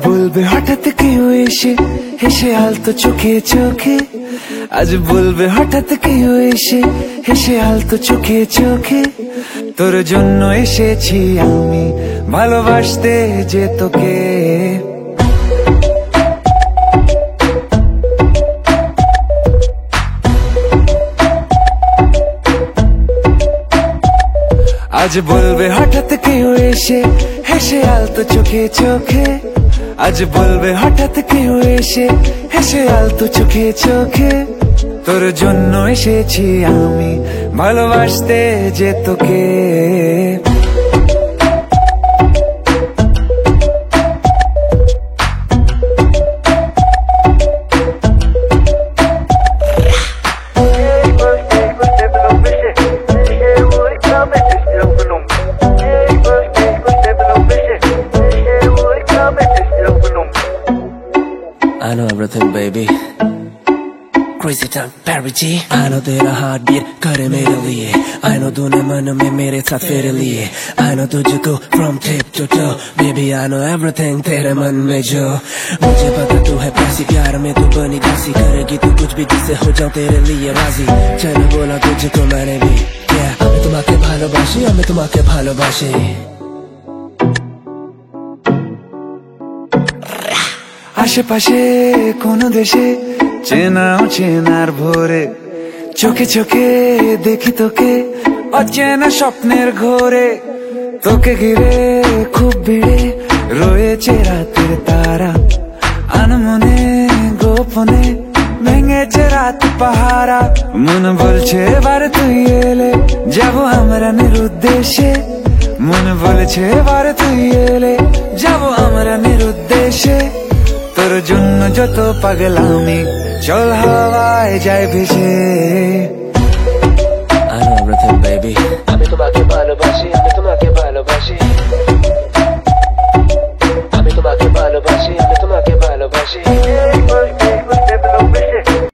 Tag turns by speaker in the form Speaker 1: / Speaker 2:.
Speaker 1: বলবে হঠাৎ কেউ এসে, হেসে আলতো চোখে চোখে। আজ বলবে হঠাৎ কেউ এসে, হেসে আলতো চোখে চোখে। তোর জন্য এসেছি আমি ভালোবাসতে যে তোকে। আজ বলবে হঠাৎ কেউ এসে, হেসে আলতো চোখে চোখে। আজ বলবে হঠাৎ কেউ এসে, হেসে আলতো চোখে চোখে। তোর জন্য এসেছি আমি ভালোবাসতে যে তোকে।
Speaker 2: I know everything, baby. Crazy time, Perry G. I know तेरा हार्ट बीट करे मेरे लिए. I know तूने मन में मेरे साथ फेरे लिए. I know तुझको from tip to toe. Baby, I know everything तेरे मन में जो. मुझे पता तू है प्यासी, प्यार में तू बनी दासी. करेगी तू कुछ भी जिससे हो जाऊं तेरे लिए राजी. चल बोला तुझको मैंने भी. Yeah, আমি তোমাকে ভালোবাসি, আমি তোমাকে ভালোবাসি.
Speaker 1: আশেপাশে কোন দেশে চেনাও চেনার ভোরে, চোখে চোখে দেখি তোকে অচেনা স্বপ্নের ঘোরে। তোকে ঘিরে খুব ভিড়ে রয়েছে রাতের তারা, আনমনে গোপনে ভেঙেছে রাত পাহারা। মন বলছে এবার তুই এলে যাবো আমরা নিরুদ্দেশে। মন বলছে এবার তুই এলে যাবো আমরা নিরুদ্দেশে। তোর জন্য যত পাগলামি চল হাওয়ায় যায় ভেসে।